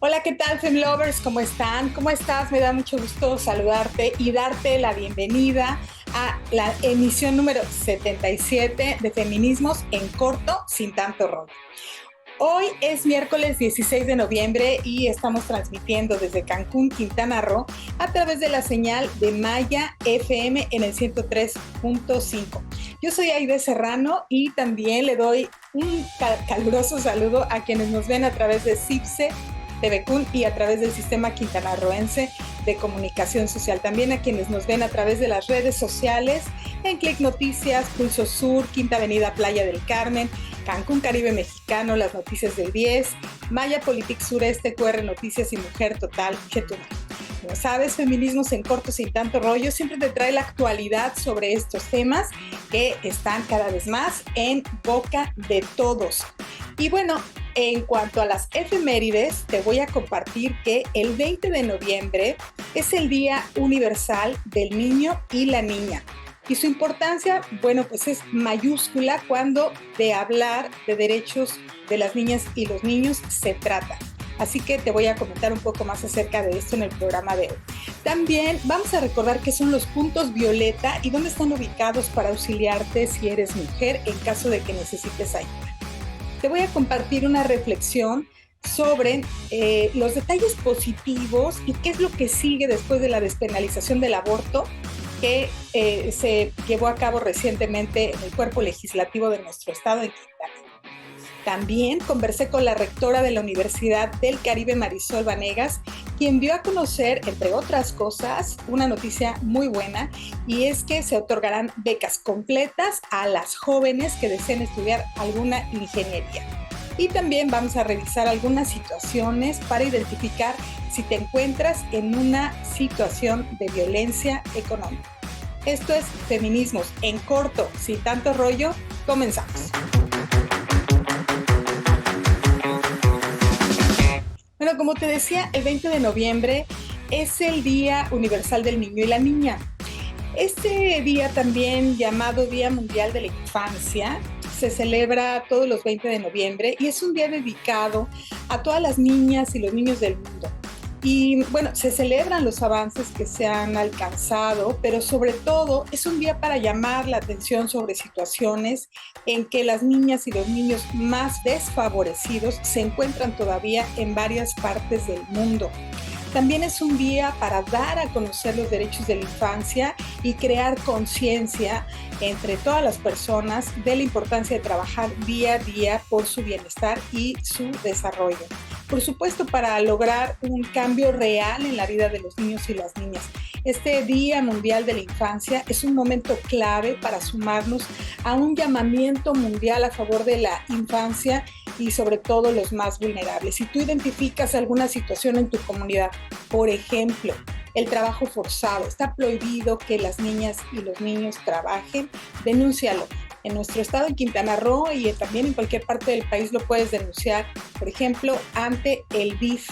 Hola, ¿qué tal, Femlovers? ¿Cómo están? ¿Cómo estás? Me da mucho gusto saludarte y darte la bienvenida a la emisión número 77 de Feminismos en Corto, sin tanto rollo. Hoy es miércoles 16 de noviembre y estamos transmitiendo desde Cancún, Quintana Roo, a través de la señal de Maya FM en el 103.5. Yo soy Aide Serrano y también le doy un caluroso saludo a quienes nos ven a través de CIPSE TVCUN y a través del Sistema Quintanarroense de Comunicación Social. También a quienes nos ven a través de las redes sociales en Click Noticias, Pulso Sur, Quinta Avenida Playa del Carmen, Cancún Caribe Mexicano, Las Noticias del 10, Maya Politics Sureste, QR Noticias y Mujer Total, Chetumal. Como sabes, Feminismos en Corto, sin tanto rollo, siempre te trae la actualidad sobre estos temas que están cada vez más en boca de todos. Y bueno, en cuanto a las efemérides, te voy a compartir que el 20 de noviembre es el Día Universal del Niño y la Niña. Y su importancia, bueno, pues es mayúscula cuando de hablar de derechos de las niñas y los niños se trata. Así que te voy a comentar un poco más acerca de esto en el programa de hoy. También vamos a recordar qué son los puntos violeta y dónde están ubicados para auxiliarte si eres mujer en caso de que necesites ayuda. Te voy a compartir una reflexión sobre los detalles positivos y qué es lo que sigue después de la despenalización del aborto que se llevó a cabo recientemente en el cuerpo legislativo de nuestro estado en Quintana Roo. También conversé con la rectora de la Universidad del Caribe, Marisol Vanegas, quien dio a conocer, entre otras cosas, una noticia muy buena, y es que se otorgarán becas completas a las jóvenes que deseen estudiar alguna ingeniería. Y también vamos a revisar algunas situaciones para identificar si te encuentras en una situación de violencia económica. Esto es Feminismos en Corto, sin tanto rollo. Comenzamos. Bueno, como te decía, el 20 de noviembre es el Día Universal del Niño y la Niña. Este día, también llamado Día Mundial de la Infancia, se celebra todos los 20 de noviembre y es un día dedicado a todas las niñas y los niños del mundo. Y bueno, se celebran los avances que se han alcanzado, pero sobre todo es un día para llamar la atención sobre situaciones en que las niñas y los niños más desfavorecidos se encuentran todavía en varias partes del mundo. También es un día para dar a conocer los derechos de la infancia y crear conciencia entre todas las personas de la importancia de trabajar día a día por su bienestar y su desarrollo. Por supuesto, para lograr un cambio real en la vida de los niños y las niñas. Este Día Mundial de la Infancia es un momento clave para sumarnos a un llamamiento mundial a favor de la infancia y sobre todo los más vulnerables. Si tú identificas alguna situación en tu comunidad, por ejemplo, el trabajo forzado, está prohibido que las niñas y los niños trabajen, denúncialo. En nuestro estado, en Quintana Roo y también en cualquier parte del país lo puedes denunciar, por ejemplo, ante el DIF.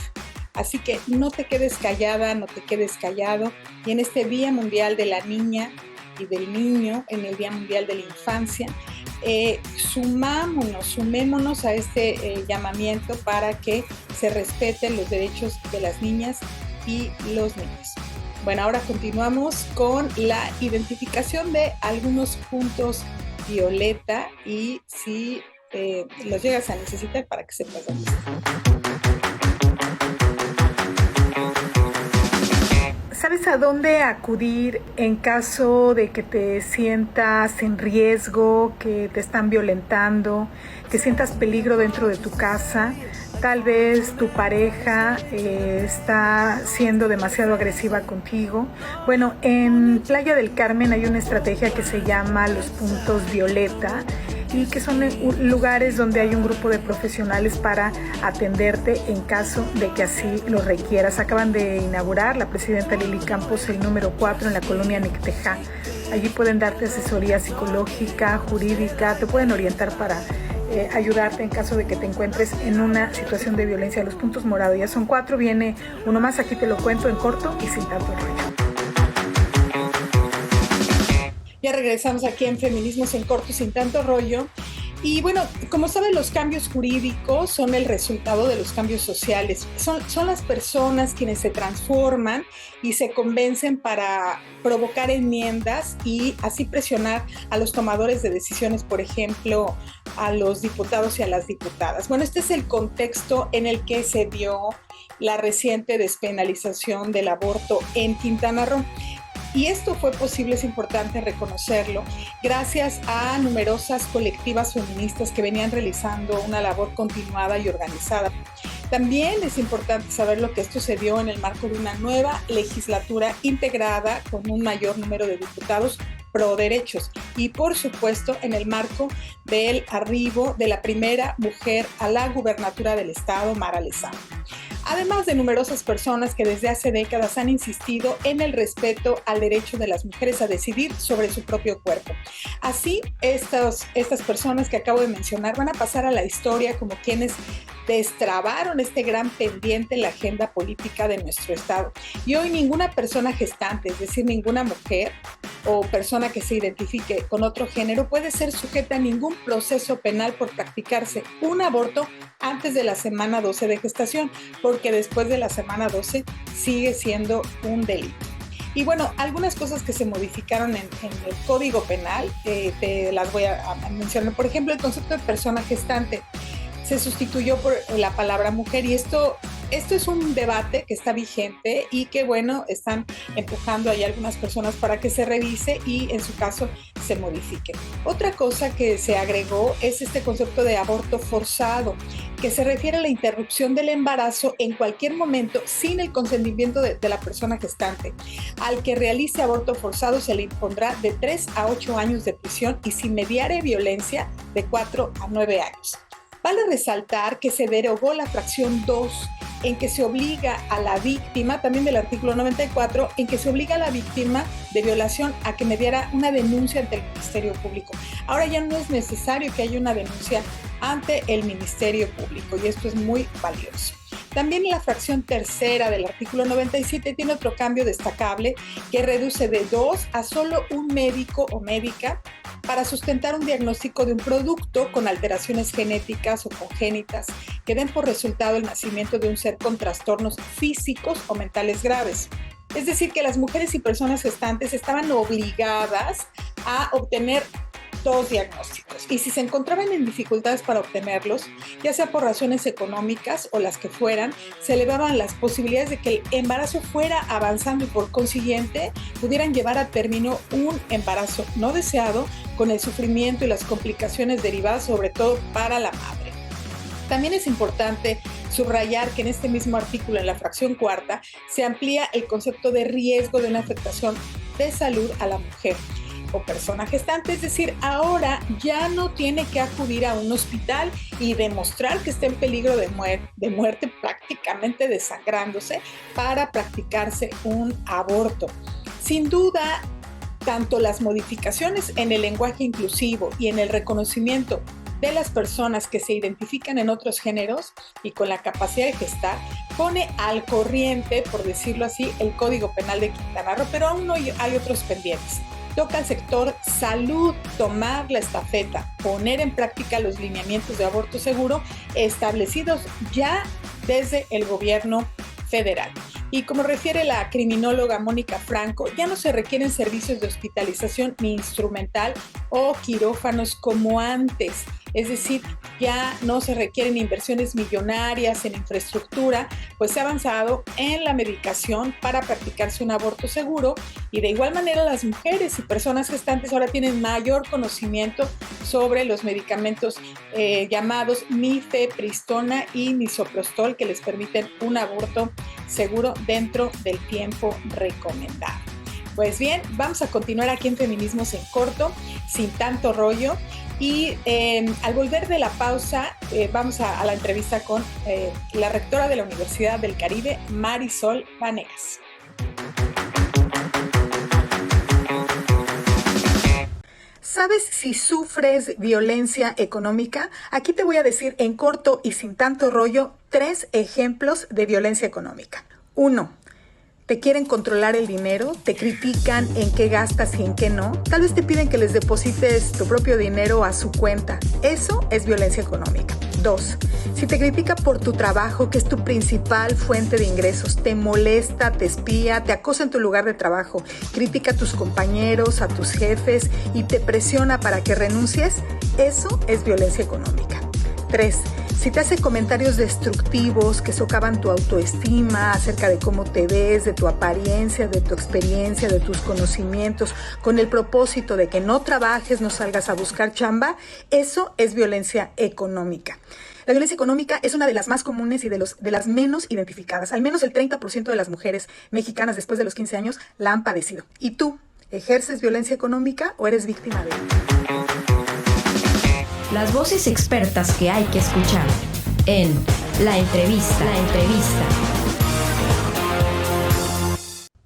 Así que no te quedes callada, no te quedes callado. Y en este Día Mundial de la Niña y del Niño, en el Día Mundial de la Infancia, sumémonos a este llamamiento para que se respeten los derechos de las niñas y los niños. Bueno, ahora continuamos con la identificación de algunos puntos violeta y si los llegas a necesitar para que sepas dónde están. ¿Sabes a dónde acudir en caso de que te sientas en riesgo, que te están violentando, que sientas peligro dentro de tu casa? Tal vez tu pareja está siendo demasiado agresiva contigo. Bueno, en Playa del Carmen hay una estrategia que se llama los puntos violeta y que son lugares donde hay un grupo de profesionales para atenderte en caso de que así lo requieras. Acaban de inaugurar la presidenta Lili Campos el número 4 en la colonia Nictejá. Allí pueden darte asesoría psicológica, jurídica, te pueden orientar para ayudarte en caso de que te encuentres en una situación de violencia. Los puntos morados ya son 4, viene uno más, aquí te lo cuento en corto y sin tanto rollo. Ya regresamos aquí en Feminismos en Corto, sin tanto rollo. Y bueno, como saben, los cambios jurídicos son el resultado de los cambios sociales. Son las personas quienes se transforman y se convencen para provocar enmiendas y así presionar a los tomadores de decisiones, por ejemplo, a los diputados y a las diputadas. Bueno, este es el contexto en el que se dio la reciente despenalización del aborto en Quintana Roo. Y esto fue posible, es importante reconocerlo, gracias a numerosas colectivas feministas que venían realizando una labor continuada y organizada. También es importante saber lo que esto se dio en el marco de una nueva legislatura integrada con un mayor número de diputados pro derechos y, por supuesto, en el marco del arribo de la primera mujer a la gubernatura del estado, Mara Lezama. Además de numerosas personas que desde hace décadas han insistido en el respeto al derecho de las mujeres a decidir sobre su propio cuerpo. Así, estas personas que acabo de mencionar van a pasar a la historia como quienes destrabaron este gran pendiente en la agenda política de nuestro estado. Y hoy ninguna persona gestante, es decir, ninguna mujer o persona que se identifique con otro género puede ser sujeta a ningún proceso penal por practicarse un aborto antes de la semana 12 de gestación, porque después de la semana 12 sigue siendo un delito. Y bueno, algunas cosas que se modificaron en el Código Penal, te las voy a mencionar. Por ejemplo, el concepto de persona gestante se sustituyó por la palabra mujer, y esto es un debate que está vigente y que, bueno, están empujando ahí algunas personas para que se revise y en su caso se modifique. Otra cosa que se agregó es este concepto de aborto forzado, que se refiere a la interrupción del embarazo en cualquier momento sin el consentimiento de la persona gestante. Al que realice aborto forzado se le impondrá de 3 a 8 años de prisión y sin mediare violencia de 4 a 9 años. Vale resaltar que se derogó la fracción 2 en que se obliga a la víctima, también del artículo 94, en que se obliga a la víctima de violación a que mediara una denuncia ante el Ministerio Público. Ahora ya no es necesario que haya una denuncia ante el Ministerio Público y esto es muy valioso. También la fracción tercera del artículo 97 tiene otro cambio destacable que reduce de 2 a solo un médico o médica para sustentar un diagnóstico de un producto con alteraciones genéticas o congénitas que den por resultado el nacimiento de un ser con trastornos físicos o mentales graves. Es decir, que las mujeres y personas gestantes estaban obligadas a obtener 2 diagnósticos, y si se encontraban en dificultades para obtenerlos, ya sea por razones económicas o las que fueran, se elevaban las posibilidades de que el embarazo fuera avanzando y por consiguiente pudieran llevar a término un embarazo no deseado con el sufrimiento y las complicaciones derivadas, sobre todo para la madre. También es importante subrayar que en este mismo artículo, en la fracción cuarta, se amplía el concepto de riesgo de una afectación de salud a la mujer o persona gestante, es decir, ahora ya no tiene que acudir a un hospital y demostrar que está en peligro de muerte, prácticamente desangrándose, para practicarse un aborto. Sin duda, tanto las modificaciones en el lenguaje inclusivo y en el reconocimiento de las personas que se identifican en otros géneros y con la capacidad de gestar, pone al corriente, por decirlo así, el Código Penal de Quintana Roo, pero aún no hay otros pendientes. Toca al sector salud tomar la estafeta, poner en práctica los lineamientos de aborto seguro establecidos ya desde el gobierno federal. Y como refiere la criminóloga Mónica Franco, ya no se requieren servicios de hospitalización ni instrumental o quirófanos como antes. Es decir, ya no se requieren inversiones millonarias en infraestructura, pues se ha avanzado en la medicación para practicarse un aborto seguro, y de igual manera las mujeres y personas gestantes ahora tienen mayor conocimiento sobre los medicamentos llamados mifepristona y misoprostol, que les permiten un aborto seguro dentro del tiempo recomendado. Pues bien, vamos a continuar aquí en Feminismos en Corto, sin tanto rollo. Y al volver de la pausa, vamos a la entrevista con la rectora de la Universidad del Caribe, Marisol Vanegas. ¿Sabes si sufres violencia económica? Aquí te voy a decir en corto y sin tanto rollo 3 ejemplos de violencia económica. 1. te quieren controlar el dinero, te critican en qué gastas y en qué no. Tal vez te piden que les deposites tu propio dinero a su cuenta. Eso es violencia económica. 2. Si te critica por tu trabajo, que es tu principal fuente de ingresos, te molesta, te espía, te acosa en tu lugar de trabajo, critica a tus compañeros, a tus jefes y te presiona para que renuncies, eso es violencia económica. 3. Si te hace comentarios destructivos que socavan tu autoestima acerca de cómo te ves, de tu apariencia, de tu experiencia, de tus conocimientos, con el propósito de que no trabajes, no salgas a buscar chamba, eso es violencia económica. La violencia económica es una de las más comunes y de las menos identificadas. Al menos el 30% de las mujeres mexicanas después de los 15 años la han padecido. ¿Y tú, ejerces violencia económica o eres víctima de ella? Las voces expertas que hay que escuchar en La Entrevista.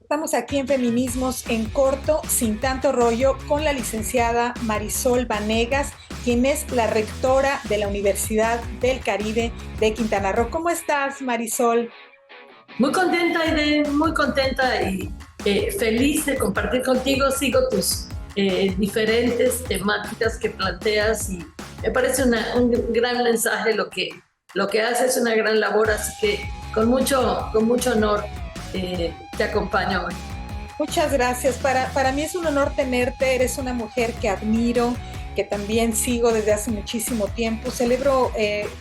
Estamos aquí en Feminismos en Corto, sin tanto rollo, con la licenciada Marisol Vanegas, quien es la rectora de la Universidad del Caribe de Quintana Roo. ¿Cómo estás, Marisol? Muy contenta, Aide, muy contenta y feliz de compartir contigo. Sigo tus diferentes temáticas que planteas y me parece un gran mensaje lo que haces, una gran labor, así que con mucho honor te acompaño hoy. Muchas gracias. Para mí es un honor tenerte. Eres una mujer que admiro, que también sigo desde hace muchísimo tiempo. Celebro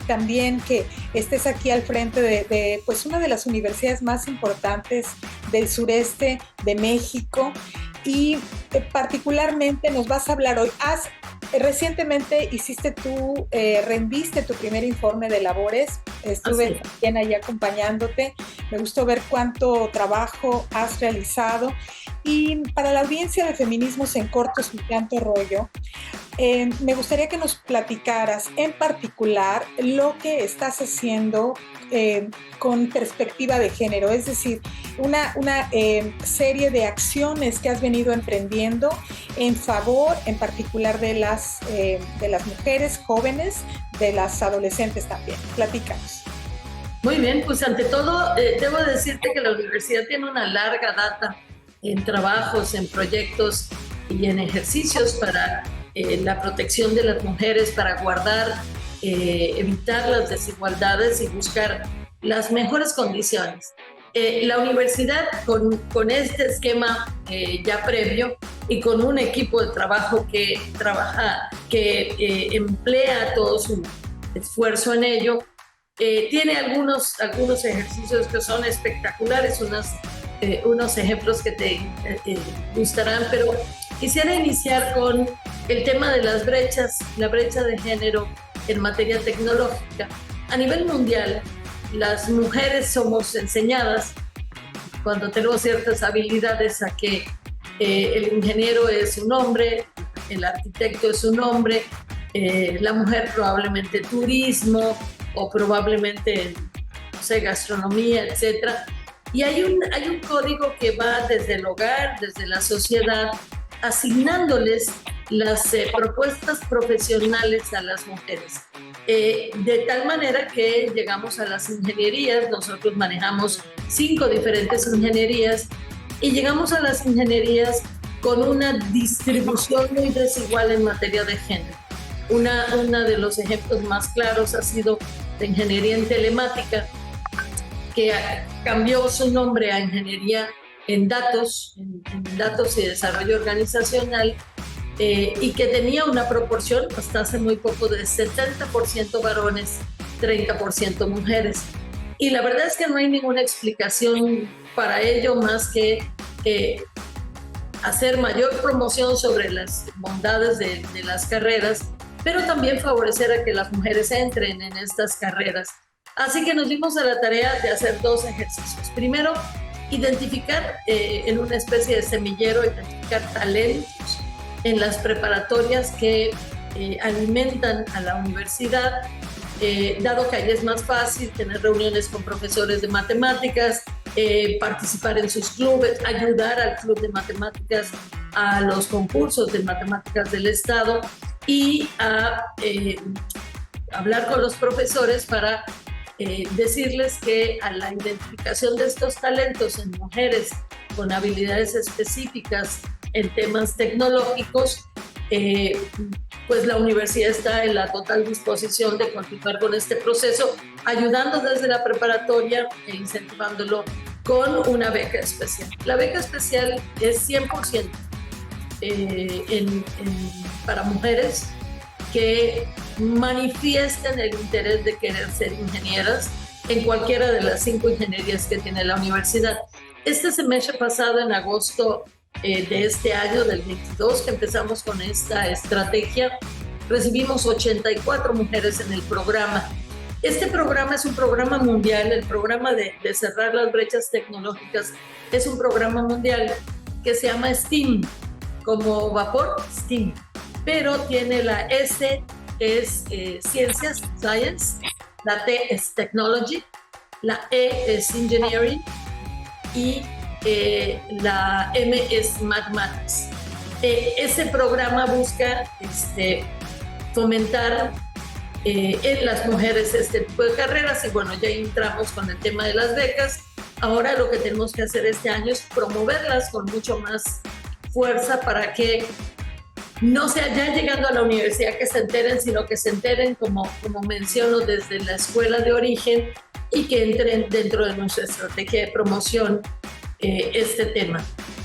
también que estés aquí al frente de pues una de las universidades más importantes del sureste de México y particularmente nos vas a hablar hoy. Recientemente rendiste tu primer informe de labores. Estuve también ahí acompañándote. Me gustó ver cuánto trabajo has realizado. Y para la audiencia de Feminismos en Corto, sin tanto rollo, me gustaría que nos platicaras en particular lo que estás haciendo con perspectiva de género, es decir, una serie de acciones que has venido emprendiendo en favor, en particular de las mujeres jóvenes, de las adolescentes también. Platícanos. Muy bien, pues ante todo debo decirte que la universidad tiene una larga data en trabajos, en proyectos y en ejercicios para la protección de las mujeres, para evitar las desigualdades y buscar las mejores condiciones. La universidad con este esquema ya previo y con un equipo de trabajo que emplea todo su esfuerzo en ello, tiene algunos ejercicios que son espectaculares, unos ejemplos que te gustarán, pero quisiera iniciar con el tema de las brechas, la brecha de género en materia tecnológica. A nivel mundial, las mujeres somos enseñadas, cuando tenemos ciertas habilidades, a que el ingeniero es un hombre, el arquitecto es un hombre, la mujer probablemente turismo o probablemente, no sé, gastronomía, etcétera. Y hay un código que va desde el hogar, desde la sociedad, asignándoles las propuestas profesionales a las mujeres. De tal manera que llegamos a las ingenierías, nosotros manejamos 5 diferentes ingenierías y llegamos a las ingenierías con una distribución muy desigual en materia de género. Una de los ejemplos más claros ha sido la ingeniería en telemática, que cambió su nombre a ingeniería en datos y desarrollo organizacional, y que tenía una proporción hasta hace muy poco de 70% varones, 30% mujeres. Y la verdad es que no hay ninguna explicación para ello más que hacer mayor promoción sobre las bondades de las carreras, pero también favorecer a que las mujeres entren en estas carreras. Así que nos dimos a la tarea de hacer 2 ejercicios. Primero, identificar en una especie de semillero, identificar talentos en las preparatorias que alimentan a la universidad, dado que ahí es más fácil tener reuniones con profesores de matemáticas, participar en sus clubes, ayudar al club de matemáticas, a los concursos de matemáticas del Estado y a hablar con los profesores para decirles que a la identificación de estos talentos en mujeres con habilidades específicas en temas tecnológicos, pues la universidad está en la total disposición de continuar con este proceso, ayudando desde la preparatoria e incentivándolo con una beca especial. La beca especial es 100% para mujeres que manifiesten el interés de querer ser ingenieras en cualquiera de las 5 ingenierías que tiene la universidad. Este semestre pasado, en agosto de este año, del 22, que empezamos con esta estrategia, recibimos 84 mujeres en el programa. Este programa es un programa mundial, el programa de cerrar las brechas tecnológicas es un programa mundial que se llama STEAM, como vapor, STEAM, pero tiene la S, que es ciencias, science, la T es technology, la E es engineering y la M es mathematics. Ese programa busca fomentar en las mujeres este tipo de carreras y bueno, ya entramos con el tema de las becas. Ahora lo que tenemos que hacer este año es promoverlas con mucho más fuerza para que no sea ya llegando a la universidad que se enteren, sino que se enteren, como menciono, desde la escuela de origen y que entren dentro de nuestra estrategia de promoción este tema.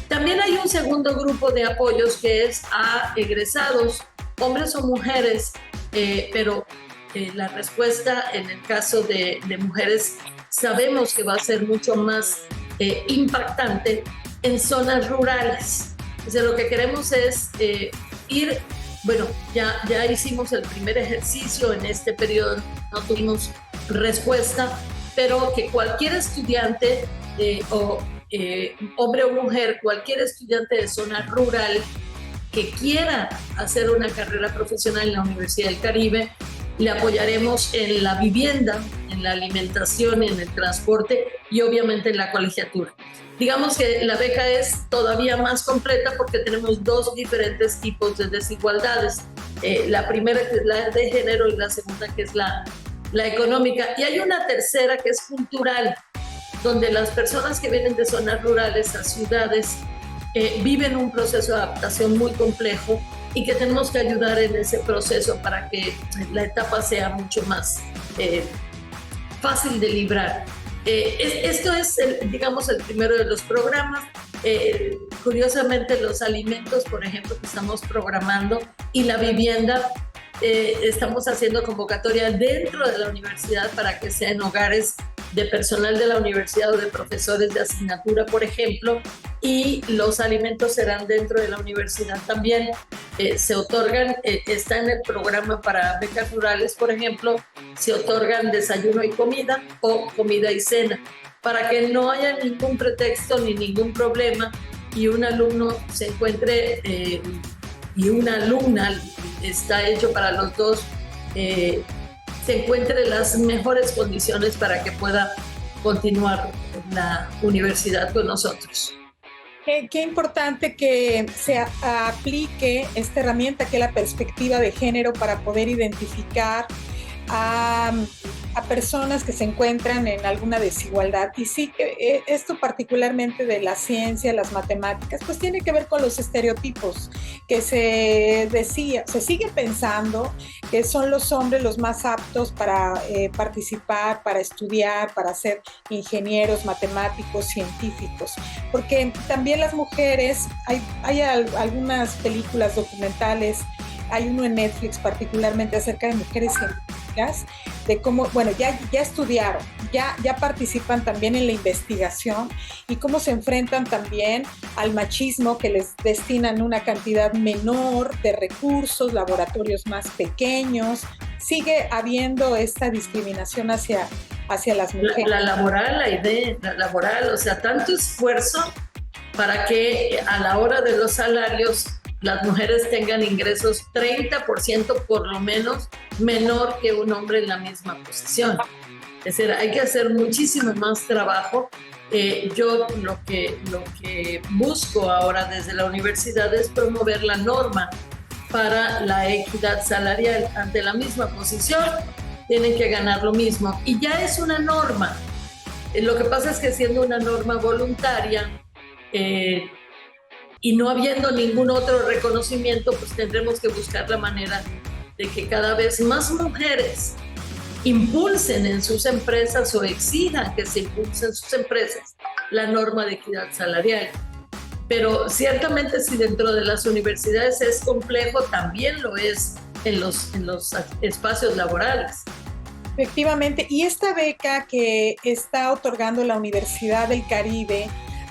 También hay un segundo grupo de apoyos que es a egresados, hombres o mujeres, pero la respuesta en el caso de mujeres sabemos que va a ser mucho más impactante en zonas rurales. O sea, lo que queremos es ir, bueno, ya hicimos el primer ejercicio en este periodo, no tuvimos respuesta, pero que cualquier estudiante hombre o mujer, cualquier estudiante de zona rural que quiera hacer una carrera profesional en la Universidad del Caribe, le apoyaremos en la vivienda, en la alimentación, en el transporte y obviamente en la colegiatura. Digamos que la beca es todavía más completa porque tenemos 2 diferentes tipos de desigualdades. La primera, que es la de género, y la segunda, que es la económica. Y hay una tercera que es cultural, donde las personas que vienen de zonas rurales a ciudades viven un proceso de adaptación muy complejo y que tenemos que ayudar en ese proceso para que la etapa sea mucho más fácil de librar. Esto es, digamos, el primero de los programas. Curiosamente, los alimentos, por ejemplo, que estamos programando, y la vivienda, estamos haciendo convocatoria dentro de la universidad para que sea en hogares de personal de la universidad o de profesores de asignatura, por ejemplo, y los alimentos serán dentro de la universidad también. Se otorgan, está en el programa para becas rurales, por ejemplo, se otorgan desayuno y comida o comida y cena, para que no haya ningún pretexto ni ningún problema y un alumno se encuentre y una alumna, está hecho para los dos, se encuentre las mejores condiciones para que pueda continuar en la universidad con nosotros. Qué importante que se aplique esta herramienta que es la perspectiva de género para poder identificar a personas que se encuentran en alguna desigualdad. Y sí, esto particularmente de la ciencia, las matemáticas, pues tiene que ver con los estereotipos que se sigue pensando que son los hombres los más aptos para participar, para estudiar, para ser ingenieros, matemáticos, científicos. Porque también las mujeres, hay algunas películas documentales, hay uno en Netflix particularmente acerca de mujeres científicas, de cómo, bueno, ya estudiaron, ya participan también en la investigación y cómo se enfrentan también al machismo que les destinan una cantidad menor de recursos, laboratorios más pequeños. Sigue habiendo esta discriminación hacia las mujeres. La laboral, o sea, tanto esfuerzo para que a la hora de los salarios las mujeres tengan ingresos 30% por lo menos menor que un hombre en la misma posición. Es decir, hay que hacer muchísimo más trabajo. Yo lo que busco ahora desde la universidad es promover la norma para la equidad salarial ante la misma posición. tienen que ganar lo mismo. Y ya es una norma. Lo que pasa es que siendo una norma voluntaria y no habiendo ningún otro reconocimiento, pues tendremos que buscar la manera de que cada vez más mujeres impulsen en sus empresas o exijan que se impulsen en sus empresas la norma de equidad salarial. Pero ciertamente si dentro de las universidades es complejo, también lo es en los espacios laborales. Efectivamente, y esta beca que está otorgando la Universidad del Caribe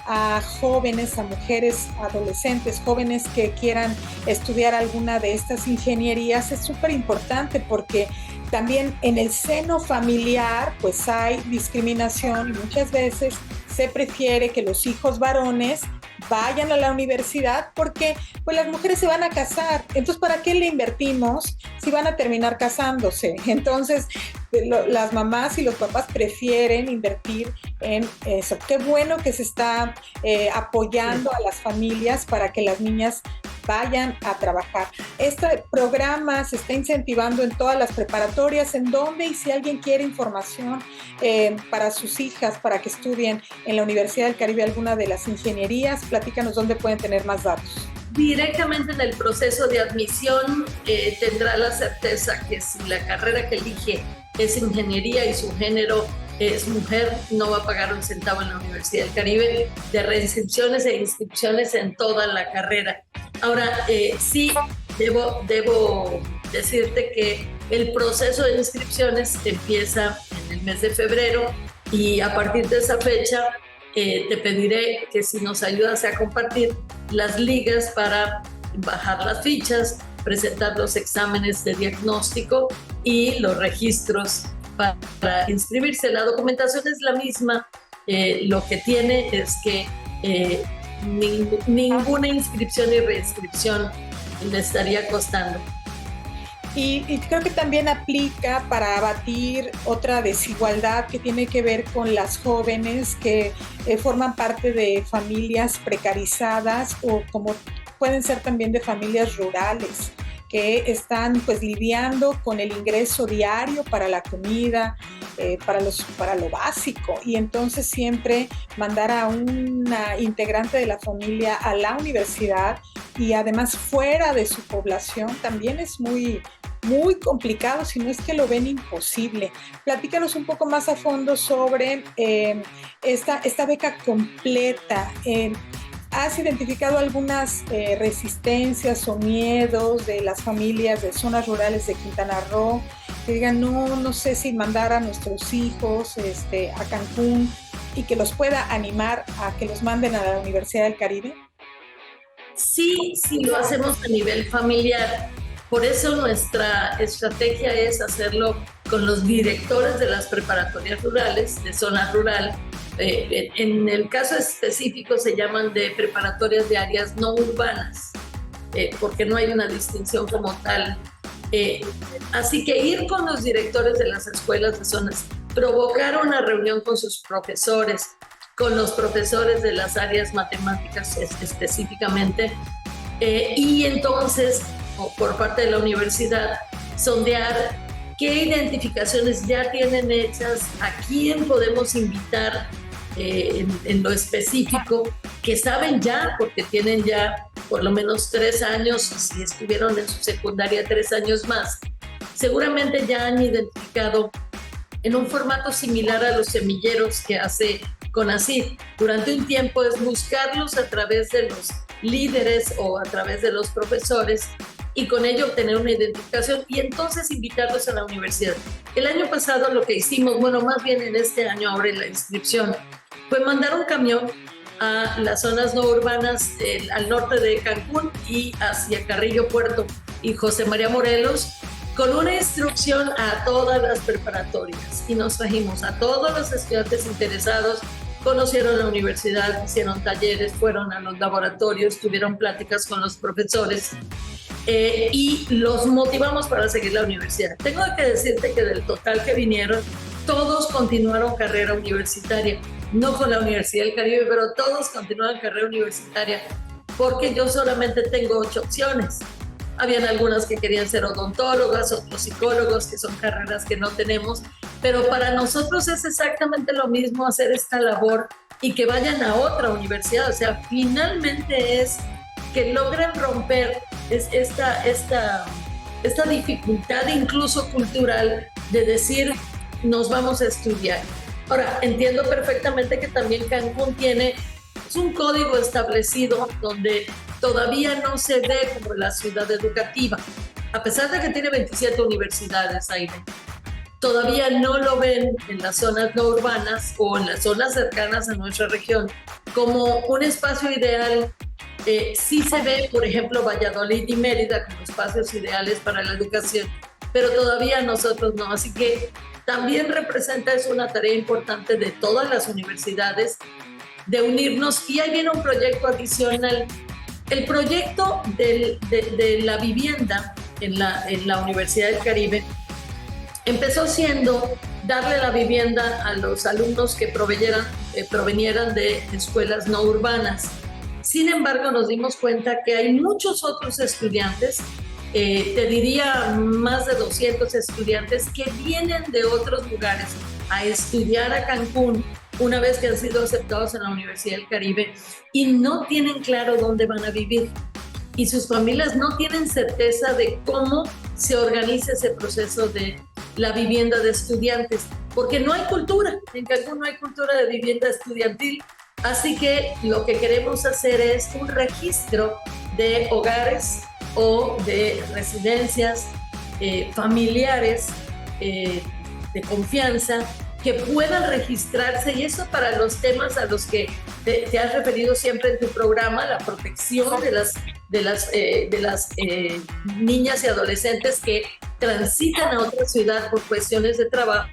a jóvenes, a mujeres, adolescentes, jóvenes que quieran estudiar alguna de estas ingenierías es súper importante porque también en el seno familiar pues hay discriminación y muchas veces se prefiere que los hijos varones vayan a la universidad porque pues las mujeres se van a casar, entonces ¿para qué le invertimos si van a terminar casándose? Entonces las mamás y los papás prefieren invertir en eso. Qué bueno que se está apoyando a las familias para que las niñas vayan a trabajar. Este programa se está incentivando en todas las preparatorias, en donde, y si alguien quiere información para sus hijas, para que estudien en la Universidad del Caribe alguna de las ingenierías, platícanos dónde pueden tener más datos. Directamente en el proceso de admisión tendrá la certeza que si la carrera que elige es ingeniería y su género es mujer, no va a pagar un centavo en la Universidad del Caribe de reinscripciones e inscripciones en toda la carrera. Ahora, sí, debo decirte que el proceso de inscripciones empieza en el mes de febrero y a partir de esa fecha te pediré que si nos ayudas a compartir las ligas para bajar las fichas, presentar los exámenes de diagnóstico y los registros para inscribirse. La documentación es la misma, lo que tiene es que ninguna inscripción y reinscripción le estaría costando. Y creo que también aplica para abatir otra desigualdad que tiene que ver con las jóvenes que forman parte de familias precarizadas o como pueden ser también de familias rurales que están pues lidiando con el ingreso diario para la comida, para lo básico, y entonces siempre mandar a una integrante de la familia a la universidad y además fuera de su población también es muy complicado, si no es que lo ven imposible. Platícanos un poco más a fondo sobre esta beca completa. ¿Has identificado algunas resistencias o miedos de las familias de zonas rurales de Quintana Roo que digan no sé si mandar a nuestros hijos a Cancún y que los pueda animar a que los manden a la Universidad del Caribe? Sí, lo hacemos a nivel familiar. Por eso nuestra estrategia es hacerlo con los directores de las preparatorias rurales, de zona rural. En el caso específico se llaman de preparatorias de áreas no urbanas, porque no hay una distinción como tal. Así que ir con los directores de las escuelas de zonas, provocar una reunión con sus profesores, con los profesores de las áreas matemáticas específicamente, y entonces por parte de la universidad sondear qué identificaciones ya tienen hechas, a quién podemos invitar en lo específico, que saben ya, porque tienen ya por lo menos 3 años, si estuvieron en su secundaria 3 años más, seguramente ya han identificado en un formato similar a los semilleros que hace CONACYT. Durante un tiempo es buscarlos a través de los líderes o a través de los profesores y con ello obtener una identificación y entonces invitarlos a la universidad. El año pasado lo que hicimos, bueno, más bien en este año ahora en la inscripción, fue mandar un camión a las zonas no urbanas al norte de Cancún y hacia Carrillo Puerto y José María Morelos con una instrucción a todas las preparatorias y nos trajimos a todos los estudiantes interesados, conocieron la universidad, hicieron talleres, fueron a los laboratorios, tuvieron pláticas con los profesores y los motivamos para seguir la universidad. Tengo que decirte que del total que vinieron, todos continuaron carrera universitaria, no con la Universidad del Caribe, pero todos continuaron carrera universitaria porque yo solamente tengo 8 opciones. habían algunas que querían ser odontólogas, otros psicólogos, que son carreras que no tenemos, pero para nosotros es exactamente lo mismo hacer esta labor y que vayan a otra universidad. O sea, finalmente es que logren romper esta dificultad incluso cultural de decir nos vamos a estudiar. Ahora, entiendo perfectamente que también Cancún tiene un código establecido donde todavía no se ve como la ciudad educativa, a pesar de que tiene 27 universidades ahí dentro. Todavía no lo ven en las zonas no urbanas o en las zonas cercanas a nuestra región como un espacio ideal. Sí se ve, por ejemplo, Valladolid y Mérida como espacios ideales para la educación, pero todavía nosotros no. Así que también representa, es una tarea importante de todas las universidades, de unirnos. Y ahí viene un proyecto adicional. El proyecto de la vivienda en la Universidad del Caribe empezó siendo darle la vivienda a los alumnos que provenieran de escuelas no urbanas. Sin embargo, nos dimos cuenta que hay muchos otros estudiantes, te diría más de 200 estudiantes que vienen de otros lugares a estudiar a Cancún una vez que han sido aceptados en la Universidad del Caribe y no tienen claro dónde van a vivir. Y sus familias no tienen certeza de cómo se organiza ese proceso de la vivienda de estudiantes, porque no hay cultura, en Cancún no hay cultura de vivienda estudiantil. Así que lo que queremos hacer es un registro de hogares o de residencias familiares de confianza que puedan registrarse, y eso para los temas a los que te has referido siempre en tu programa, la protección de las niñas y adolescentes que transitan a otra ciudad por cuestiones de trabajo,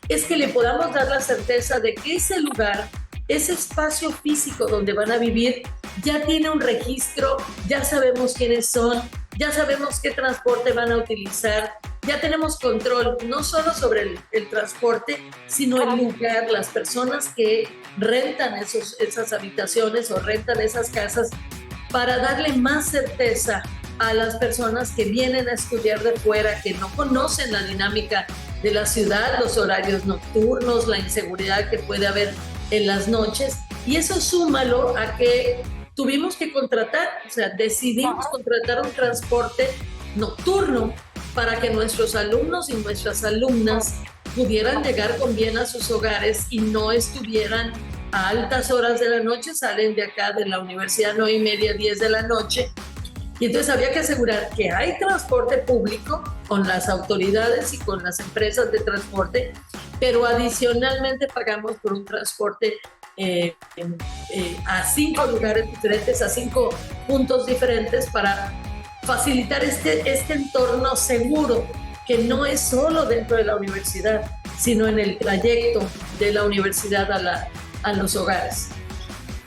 es que le podamos dar la certeza de que ese lugar, ese espacio físico donde van a vivir, ya tiene un registro, ya sabemos quiénes son, ya sabemos qué transporte van a utilizar, ya tenemos control no solo sobre el transporte, sino el lugar, las personas que rentan esas habitaciones o rentan esas casas, para darle más certeza a las personas que vienen a estudiar de fuera, que no conocen la dinámica de la ciudad, los horarios nocturnos, la inseguridad que puede haber en las noches. Y eso súmalo a que tuvimos que contratar, o sea, decidimos contratar un transporte nocturno para que nuestros alumnos y nuestras alumnas pudieran llegar con bien a sus hogares y no estuvieran a altas horas de la noche. Salen de acá de la universidad 9:30, 10 de la noche. Y entonces había que asegurar que hay transporte público con las autoridades y con las empresas de transporte, pero adicionalmente pagamos por un transporte a 5 lugares diferentes, a 5 puntos diferentes, para facilitar este entorno seguro, que no es solo dentro de la universidad, sino en el trayecto de la universidad a los hogares.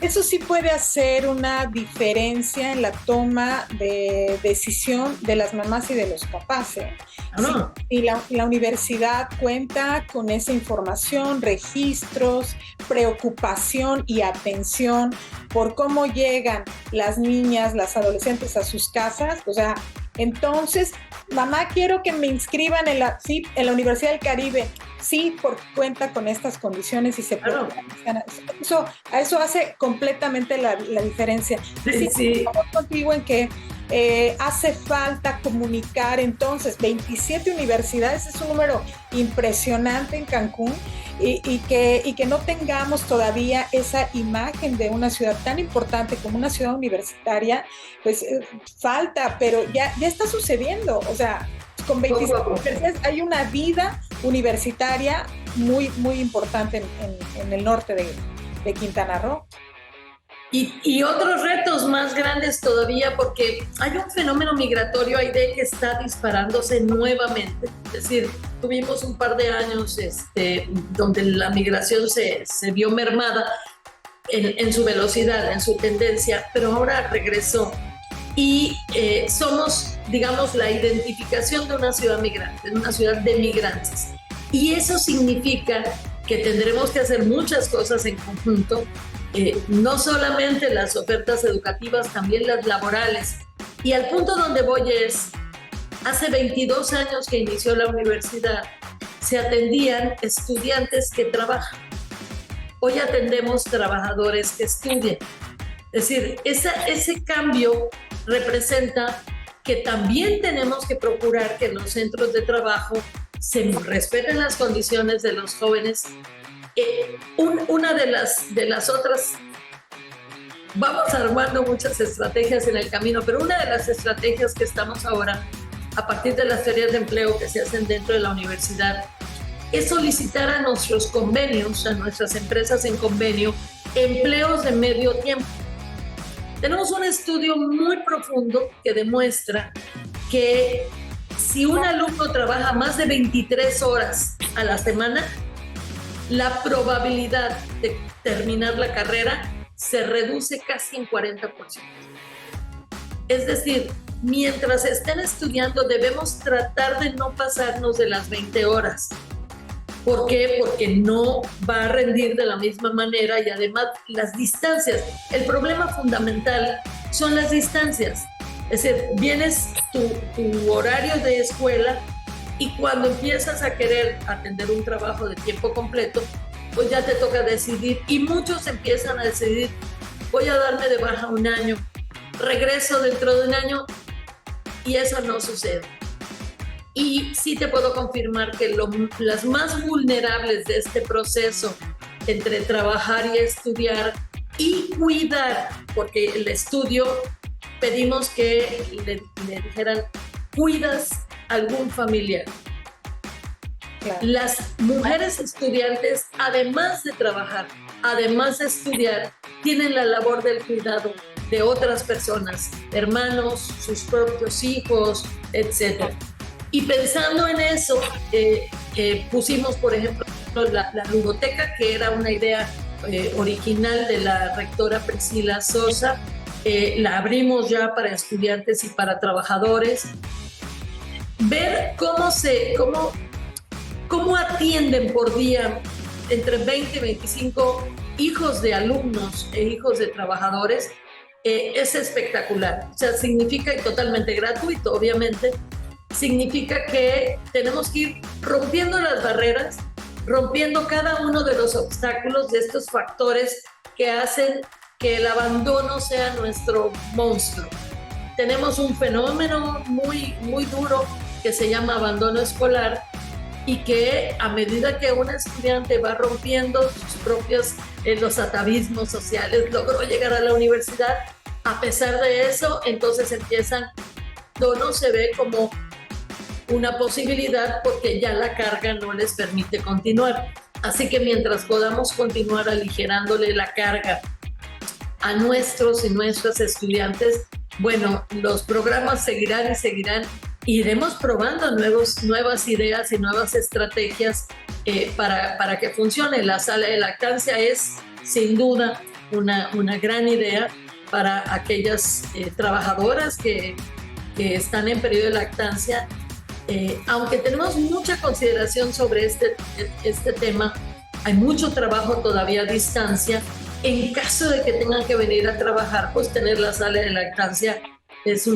Eso sí puede hacer una diferencia en la toma de decisión de las mamás y de los papás, ¿eh? No. Sí, y la universidad cuenta con esa información, registros, preocupación y atención por cómo llegan las niñas, las adolescentes a sus casas. O sea, entonces, mamá, quiero que me inscriban en la Universidad del Caribe. Sí, porque cuenta con estas condiciones y se Claro. Eso hace completamente la diferencia. Sí. Estamos contigo en que hace falta comunicar. Entonces, 27 universidades es un número impresionante en Cancún, y que no tengamos todavía esa imagen de una ciudad tan importante como una ciudad universitaria, pues falta, pero ya está sucediendo. O sea, con 27 universidades hay una vida universitaria muy, muy importante en el norte de Quintana Roo. Y otros retos más grandes todavía, porque hay un fenómeno migratorio ahí que está disparándose nuevamente. Es decir, tuvimos un par de años donde la migración se vio mermada en su velocidad, en su tendencia, pero ahora regresó. Y somos, digamos, la identificación de una ciudad migrante, de una ciudad de migrantes. Y eso significa que tendremos que hacer muchas cosas en conjunto, no solamente las ofertas educativas, también las laborales, Y al punto donde voy es, hace 22 años que inició la universidad, se atendían estudiantes que trabajan. Hoy atendemos trabajadores que estudian. Es decir, ese cambio representa que también tenemos que procurar que en los centros de trabajo se respeten las condiciones de los jóvenes. Una de las otras, vamos armando muchas estrategias en el camino, pero una de las estrategias que estamos ahora, a partir de las ferias de empleo que se hacen dentro de la universidad, es solicitar a nuestros convenios, a nuestras empresas en convenio, empleos de medio tiempo. Tenemos un estudio muy profundo que demuestra que si un alumno trabaja más de 23 horas a la semana, la probabilidad de terminar la carrera se reduce casi en 40%. Es decir, mientras estén estudiando debemos tratar de no pasarnos de las 20 horas. ¿Por qué? Porque no va a rendir de la misma manera y además las distancias. El problema fundamental son las distancias. Es decir, vienes tu horario de escuela y cuando empiezas a querer atender un trabajo de tiempo completo, pues ya te toca decidir y muchos empiezan a decidir, voy a darme de baja un año, regreso dentro de un año y eso no sucede. Y sí te puedo confirmar que las más vulnerables de este proceso entre trabajar y estudiar y cuidar, porque el estudio pedimos que le dijeran, ¿cuidas algún familiar? Claro. Las mujeres estudiantes, además de trabajar, además de estudiar, tienen la labor del cuidado de otras personas, hermanos, sus propios hijos, etc. Y pensando en eso, pusimos, por ejemplo, la ludoteca, que era una idea original de la rectora Priscila Sosa. La abrimos ya para estudiantes y para trabajadores. Ver cómo atienden por día entre 20 y 25 hijos de alumnos e hijos de trabajadores es espectacular. O sea, significa, y totalmente gratuito, obviamente, significa que tenemos que ir rompiendo las barreras, rompiendo cada uno de los obstáculos de estos factores que hacen que el abandono sea nuestro monstruo. Tenemos un fenómeno muy, muy duro que se llama abandono escolar y que a medida que un estudiante va rompiendo sus propios los atavismos sociales, logró llegar a la universidad, a pesar de eso, entonces abandono se ve como una posibilidad porque ya la carga no les permite continuar. Así que mientras podamos continuar aligerándole la carga a nuestros y nuestras estudiantes, bueno, los programas seguirán y seguirán. Iremos probando nuevas ideas y nuevas estrategias para que funcione. La sala de lactancia es sin duda una gran idea para aquellas trabajadoras que están en periodo de lactancia. Aunque tenemos mucha consideración sobre este tema, hay mucho trabajo todavía a distancia. En caso de que tengan que venir a trabajar, pues tener la sala de lactancia es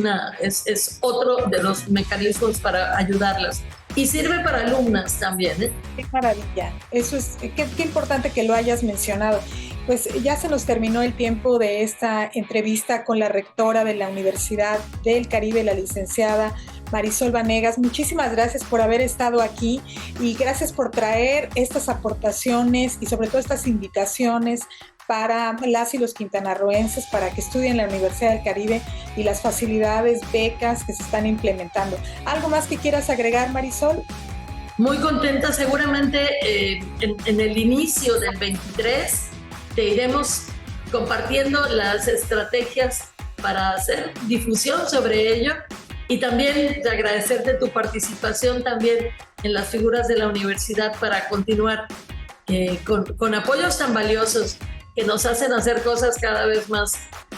otro de los mecanismos para ayudarlas. Y sirve para alumnas también, ¿eh? Qué maravilla. Eso es, qué importante que lo hayas mencionado. Pues ya se nos terminó el tiempo de esta entrevista con la rectora de la Universidad del Caribe, la licenciada Marisol Vanegas. Muchísimas gracias por haber estado aquí y gracias por traer estas aportaciones y sobre todo estas invitaciones para las y los quintanarroenses para que estudien en la Universidad del Caribe y las facilidades, becas que se están implementando. ¿Algo más que quieras agregar, Marisol? Muy contenta, seguramente en el inicio del 23 te iremos compartiendo las estrategias para hacer difusión sobre ello y también agradecerte tu participación también en las figuras de la universidad para continuar con apoyos tan valiosos que nos hacen hacer cosas cada vez más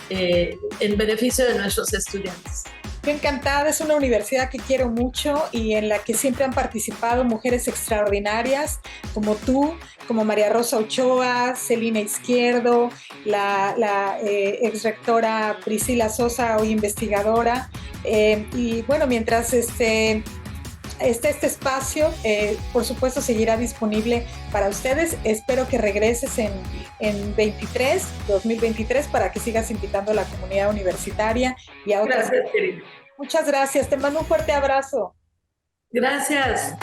en beneficio de nuestros estudiantes. Yo encantada, es una universidad que quiero mucho y en la que siempre han participado mujeres extraordinarias como tú, como María Rosa Ochoa, Celina Izquierdo, la ex rectora Priscila Sosa, hoy investigadora. Y bueno, mientras este espacio, por supuesto, seguirá disponible para ustedes. Espero que regreses en 2023, para que sigas invitando a la comunidad universitaria y a otras. Gracias, querida. Muchas gracias. Te mando un fuerte abrazo. Gracias.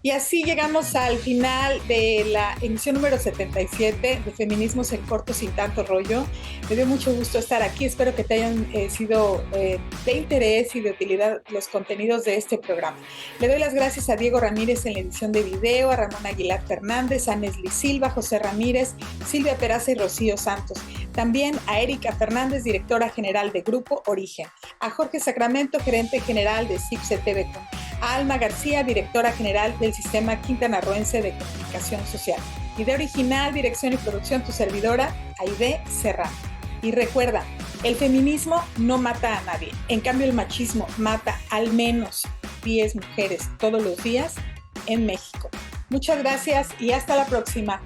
Y así llegamos al final de la emisión número 77 de Feminismos en Corto sin tanto rollo. Me dio mucho gusto estar aquí. Espero que te hayan sido de interés y de utilidad los contenidos de este programa. Le doy las gracias a Diego Ramírez en la edición de video, a Ramón Aguilar Fernández, a Nesli Silva, José Ramírez, Silvia Peraza y Rocío Santos. También a Erika Fernández, directora general de Grupo Origen. A Jorge Sacramento, gerente general de CIPSE TVCom. A Alma García, directora general del Sistema Quintanarroense de Comunicación Social. Idea original, dirección y producción, tu servidora, Aide Serrano. Y recuerda, el feminismo no mata a nadie. En cambio, el machismo mata al menos 10 mujeres todos los días en México. Muchas gracias y hasta la próxima.